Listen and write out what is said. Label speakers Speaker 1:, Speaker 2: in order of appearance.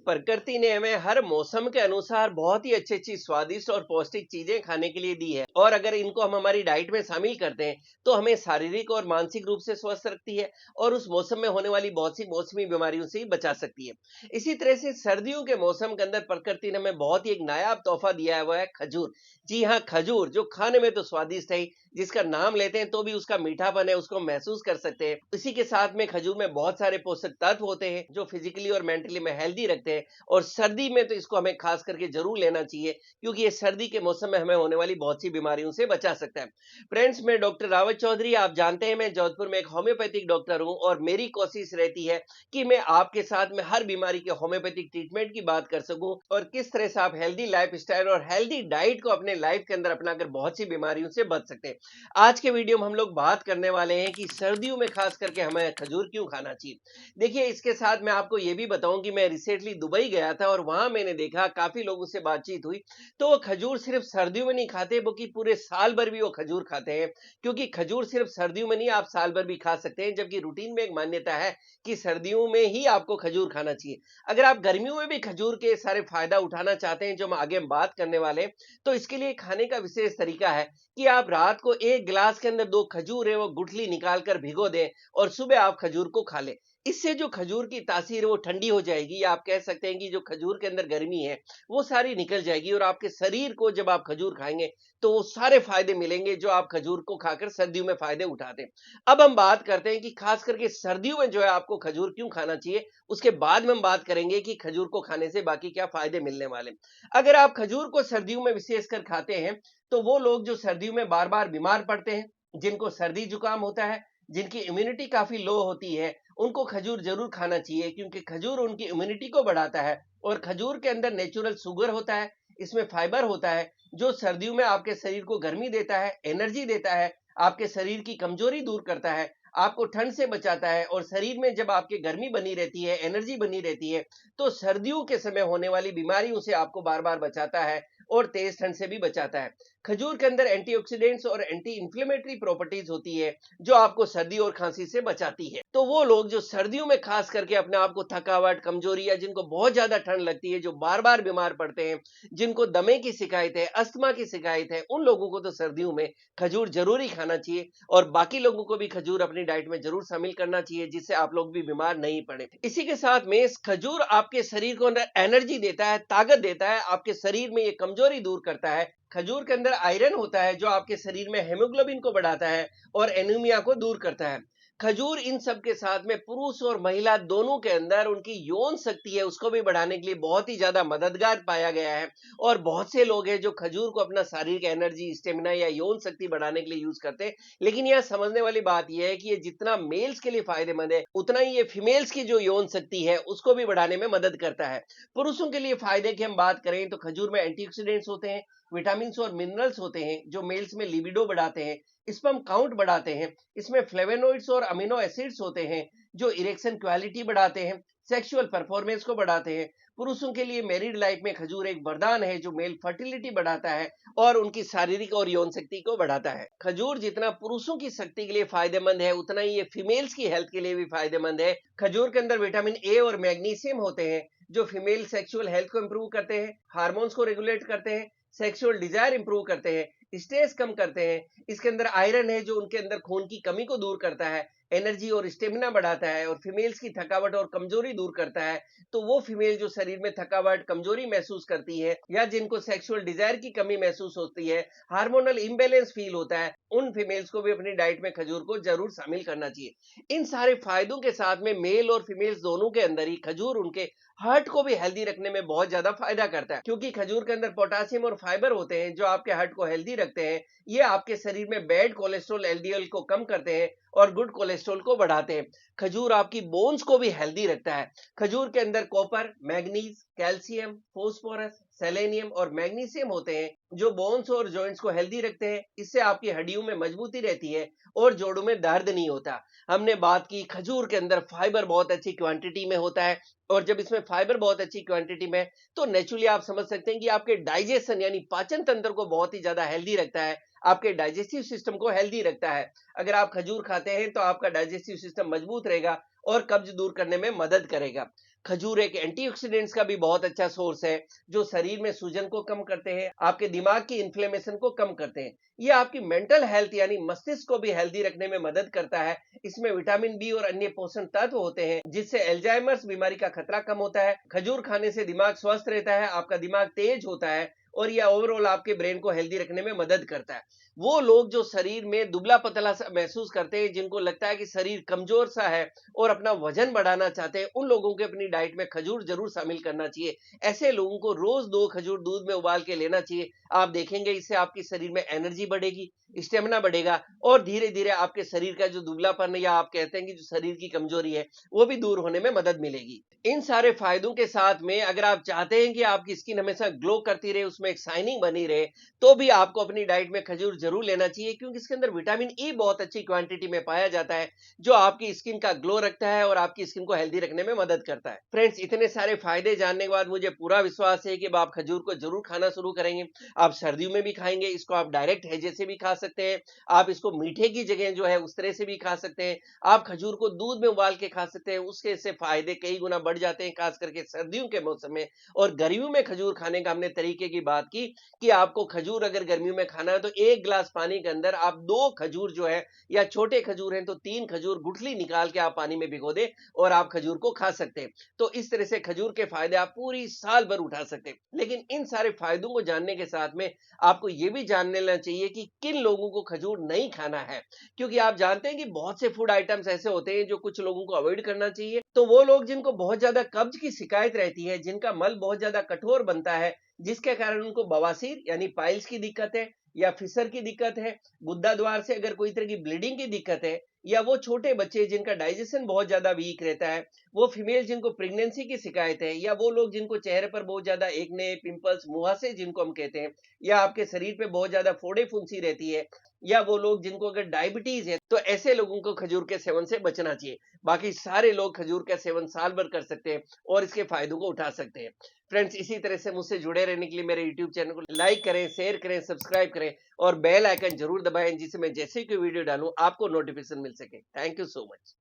Speaker 1: प्रकृति ने हमें हर मौसम के अनुसार बहुत ही अच्छी-अच्छी स्वादिष्ट और पौष्टिक चीजें खाने के लिए दी है और अगर इनको हम हमारी डाइट में शामिल करते हैं तो हमें शारीरिक और मानसिक रूप से स्वस्थ रखती है और उस मौसम में होने वाली बहुत सी मौसमी बीमारियों से बचा सकती है। इसी तरह से सर्दियों के मौसम के अंदर प्रकृति ने हमें बहुत ही एक नायाब तोहफा दिया है, वो है खजूर। जी हाँ, खजूर जो खाने में तो स्वादिष्ट है ही, जिसका नाम लेते हैं तो भी उसका मीठापन है उसको महसूस कर सकते हैं। इसी के साथ में खजूर में बहुत सारे पोषक तत्व होते हैं जो फिजिकली और मेंटली में हेल्दी रखते हैं और सर्दी में तो इसको हमें खास करके जरूर लेना चाहिए क्योंकि ये सर्दी के मौसम में हमें होने वाली बहुत सी बीमारियों से बचा सकता है। फ्रेंड्स, मैं डॉक्टर रावत चौधरी, आप जानते हैं मैं जोधपुर में एक होम्योपैथिक डॉक्टर हूं और मेरी कोशिश रहती है कि मैं आपके साथ में हर बीमारी के होम्योपैथिक ट्रीटमेंट की बात कर सकूं और किस तरह से आप हेल्दी लाइफ स्टाइल और हेल्दी डाइट को अपने लाइफ के अंदर अपनाकर बहुत सी बीमारियों से बच सकते हैं। आज के वीडियो में हम लोग बात करने वाले हैं कि सर्दियों में खास करके हमें खजूर क्यों खाना चाहिए। देखिए, इसके साथ मैं आपको ये भी बताऊं कि मैं रिसेंटली दुबई गया था और वहां मैंने देखा काफी लोगों से बातचीत हुई तो वो खजूर सिर्फ सर्दियों में नहीं खाते बल्कि पूरे साल भर भी वो खजूर खाते हैं क्योंकि खजूर सिर्फ सर्दियों में नहीं, आप साल भर भी खा सकते हैं, जबकि रूटीन में एक मान्यता है कि सर्दियों में ही आपको खजूर खाना चाहिए। अगर आप गर्मियों में भी खजूर के सारे फायदा उठाना चाहते हैं जो हम आगे हम बात करने वाले हैं, तो इसके लिए खाने का विशेष तरीका है कि आप रात को एक गिलास के अंदर 2 खजूर है वो गुठली निकाल कर भिगो दें और सुबह आप खजूर को खा लें। इससे जो खजूर की तासीर है वो ठंडी हो जाएगी, या आप कह सकते हैं कि जो खजूर के अंदर गर्मी है वो सारी निकल जाएगी और आपके शरीर को जब आप खजूर खाएंगे तो वो सारे फायदे मिलेंगे जो आप खजूर को खाकर सर्दियों में फायदे उठाते हैं। अब हम बात करते हैं कि खास करके सर्दियों में जो है आपको खजूर क्यों खाना चाहिए, उसके बाद में हम बात करेंगे कि खजूर को खाने से बाकी क्या फायदे मिलने वाले हैं। अगर आप खजूर को सर्दियों में विशेषकर खाते हैं तो वो लोग जो सर्दियों में बार-बार बीमार पड़ते हैं, जिनको सर्दी जुकाम होता है, जिनकी इम्यूनिटी काफी लो होती है, उनको खजूर जरूर खाना चाहिए क्योंकि खजूर उनकी इम्यूनिटी को बढ़ाता है और खजूर के अंदर नेचुरल शुगर होता है, इसमें फाइबर होता है जो सर्दियों में आपके शरीर को गर्मी देता है, एनर्जी देता है, आपके शरीर की कमजोरी दूर करता है, आपको ठंड से बचाता है और शरीर में जब आपके गर्मी बनी रहती है, एनर्जी बनी रहती है, तो सर्दियों के समय होने वाली बीमारियों से आपको बार-बार बचाता है और तेज ठंड से भी बचाता है। खजूर के अंदर एंटीऑक्सीडेंट्स और एंटी इंफ्लेमेटरी प्रॉपर्टीज होती है जो आपको सर्दी और खांसी से बचाती है। तो वो लोग जो सर्दियों में खास करके अपने आप को थकावट, कमजोरी या जिनको बहुत ज्यादा ठंड लगती है, जो बार-बार बीमार पड़ते हैं, जिनको दमे की शिकायत है, अस्थमा की शिकायत है, उन लोगों को तो सर्दियों में खजूर जरूर ही खाना चाहिए और बाकी लोगों को भी खजूर अपनी डाइट में जरूर शामिल करना चाहिए जिससे आप लोग भी बीमार नहीं पड़े। इसी के साथ में खजूर आपके शरीर को अंदर एनर्जी देता है, ताकत देता है, आपके शरीर में ये कमजोरी दूर करता है। खजूर के अंदर आयरन होता है जो आपके शरीर में हेमोग्लोबिन को बढ़ाता है और एनीमिया को दूर करता है। खजूर इन सब के साथ में पुरुष और महिला दोनों के अंदर उनकी यौन शक्ति है उसको भी बढ़ाने के लिए बहुत ही ज्यादा मददगार पाया गया है और बहुत से लोग हैं जो खजूर को अपना शारीरिक एनर्जी, स्टेमिना या यौन शक्ति बढ़ाने के लिए यूज करते हैं। लेकिन यह समझने वाली बात यह है कि ये जितना मेल्स के लिए फायदेमंद है उतना ही ये फीमेल्स की जो यौन शक्ति है उसको भी बढ़ाने में मदद करता है। पुरुषों के लिए फायदे की हम बात करें तो खजूर में एंटीऑक्सीडेंट्स होते हैं, विटामिन और मिनरल्स होते हैं जो मेल्स में लिबिडो बढ़ाते हैं, स्पर्म काउंट बढ़ाते हैं। इसमें फ्लेवोनोइड्स और अमीनो एसिड्स होते हैं जो इरेक्शन क्वालिटी बढ़ाते हैं, सेक्सुअल परफॉर्मेंस को बढ़ाते हैं। पुरुषों के लिए मैरिड लाइफ में खजूर एक वरदान है जो मेल फर्टिलिटी बढ़ाता है और उनकी शारीरिक और यौन शक्ति को बढ़ाता है। खजूर जितना पुरुषों की शक्ति के लिए फायदेमंद है उतना ही ये फीमेल्स की हेल्थ के लिए भी फायदेमंद है। खजूर के अंदर विटामिन ए और मैग्नीशियम होते हैं जो फीमेल सेक्सुअल हेल्थ को इंप्रूव करते हैं, हार्मोन्स को रेगुलेट करते हैं, सेक्सुअल डिजायर इंप्रूव करते हैं, स्ट्रेस कम करते हैं। इसके अंदर आयरन है जो उनके अंदर खून की कमी को दूर करता है, एनर्जी और स्टेमिना बढ़ाता है और फीमेल्स की थकावट और कमजोरी दूर करता है। तो वो फीमेल जो शरीर में थकावट, कमजोरी महसूस करती है या जिनको सेक्सुअल डिजायर की कमी महसूस होती है, हार्मोनल इम्बैलेंस फील होता है, उन फीमेल्स को भी अपनी डाइट में खजूर को जरूर शामिल करना चाहिए। इन सारे फायदों के साथ में मेल और फीमेल्स दोनों के अंदर ही खजूर उनके हार्ट को भी हेल्दी रखने में बहुत ज्यादा फायदा करता है क्योंकि खजूर के अंदर पोटासियम और फाइबर होते हैं जो आपके हार्ट को हेल्दी रखते हैं। ये आपके शरीर में बैड कोलेस्ट्रॉल एलडीएल को कम करते हैं और गुड कोलेस्ट्रॉल को बढ़ाते हैं। खजूर आपकी बोन्स को भी हेल्दी रखता है। खजूर के अंदर copper, manganese, calcium, phosphorus, selenium और मैग्नीशियम होते हैं जो बोन्स और जॉइंट्स को हेल्दी रखते हैं। इससे आपकी हड्डियों में मजबूती रहती है और जोड़ों में दर्द नहीं होता। हमने बात की खजूर के अंदर फाइबर बहुत अच्छी क्वांटिटी में होता है और जब इसमें फाइबर बहुत अच्छी क्वांटिटी में तो नेचुरली आप समझ सकते हैं कि आपके डाइजेशन यानी पाचन तंत्र को बहुत ही ज्यादा हेल्दी रखता है, आपके डाइजेस्टिव सिस्टम को हेल्दी रखता है। अगर आप खजूर खाते हैं तो आपका डाइजेस्टिव सिस्टम मजबूत रहेगा और कब्ज दूर करने में मदद करेगा। खजूर एक एंटीऑक्सीडेंट्स का भी बहुत अच्छा सोर्स है, जो शरीर में सूजन को कम करते हैं, आपके दिमाग की इन्फ्लेमेशन को कम करते हैं। ये आपकी मेंटल हेल्थ यानी मस्तिष्क को भी हेल्दी रखने में मदद करता है। इसमें विटामिन बी और अन्य पोषण तत्व होते हैं, जिससे एल्जाइमर्स बीमारी का खतरा कम होता है। खजूर खाने से दिमाग स्वस्थ रहता है, आपका दिमाग तेज होता है और यह ओवरऑल आपके ब्रेन को हेल्दी रखने में मदद करता है। वो लोग जो शरीर में दुबला पतला सा महसूस करते हैं, जिनको लगता है कि शरीर कमजोर सा है और अपना वजन बढ़ाना चाहते हैं, उन लोगों को अपनी डाइट में खजूर जरूर शामिल करना चाहिए। ऐसे लोगों को रोज 2 खजूर दूध में उबाल के लेना चाहिए। आप देखेंगे इससे आपके शरीर में एनर्जी बढ़ेगी, स्टेमिना बढ़ेगा और धीरे-धीरे आपके शरीर का जो दुबलापन है या आप कहते हैं कि जो शरीर की कमजोरी है, वो भी दूर होने में मदद मिलेगी। इन सारे फायदों के साथ में अगर आप चाहते हैं कि आपकी स्किन हमेशा ग्लो करती रहे, उसमें एक शाइनिंग बनी रहे, तो भी आपको अपनी डाइट में खजूर जरूर लेना चाहिए, क्योंकि इसके अंदर विटामिन ई बहुत अच्छी क्वांटिटी में पाया जाता है, जो आपकी स्किन का ग्लो रखता है और आपकी स्किन को हेल्दी रखने में मदद करता है। फ्रेंड्स, इतने सारे फायदे जानने के बाद मुझे पूरा विश्वास है कि अब आप खजूर को जरूर खाना शुरू करेंगे। आप सर्दियों में भी खाएंगे, इसको आप डायरेक्ट हैजे से भी खा सकते हैं, आप इसको मीठे की जगह जो है उस तरह से भी खा सकते हैं, आप खजूर को दूध में उबाल के खा सकते हैं, उसके से फायदे कई गुना बढ़ जाते हैं, खास करके सर्दियों के मौसम में। और गर्मियों में खजूर खाने का हमने तरीके की बात की कि आपको खजूर अगर गर्मियों में खाना है तो 1 गिलास पानी के अंदर आप 2 खजूर जो है, या छोटे खजूर हैं तो 3 खजूर गुठली निकाल के आप पानी में भिगो दें और आप खजूर को खा सकते हैं। तो इस तरह से खजूर के फायदे आप पूरी साल भर उठा सकते हैं। लेकिन इन सारे फायदों को जानने के साथ में आपको ये भी जान लेना चाहिए कि किन लोगों को खजूर नहीं खाना है, क्योंकि आप जानते हैं कि बहुत से फूड आइटम्स ऐसे होते हैं जो कुछ लोगों को अवॉइड करना चाहिए। तो वो लोग जिनको बहुत ज्यादा कब्ज की शिकायत रहती है, जिनका मल बहुत ज्यादा कठोर बनता है, जिसके कारण उनको बवासीर यानी पाइल्स की दिक्कत है, या फिशर की दिक्कत है, गुद्दा द्वार से अगर कोई तरह की ब्लीडिंग की दिक्कत है, या वो छोटे बच्चे जिनका डाइजेशन बहुत ज्यादा वीक रहता है, वो फीमेल जिनको प्रेगनेंसी की शिकायत है, या वो लोग जिनको चेहरे पर बहुत ज्यादा एक्ने, पिंपल्स, मुहासे जिनको हम कहते हैं, या आपके शरीर पे बहुत ज्यादा फोड़े फुंसी रहती है, या वो लोग जिनको अगर डायबिटीज है, तो ऐसे लोगों को खजूर के सेवन से बचना चाहिए। बाकी सारे लोग खजूर का सेवन साल भर कर सकते हैं और इसके फायदों को उठा सकते हैं। फ्रेंड्स, इसी तरह से मुझसे जुड़े रहने के लिए मेरे यूट्यूब चैनल को लाइक करें, शेयर करें, सब्सक्राइब करें और बेल आइकन जरूर दबाएं, जिससे मैं जैसे कोई वीडियो डालूं आपको नोटिफिकेशन मिल सके। Thank you so much.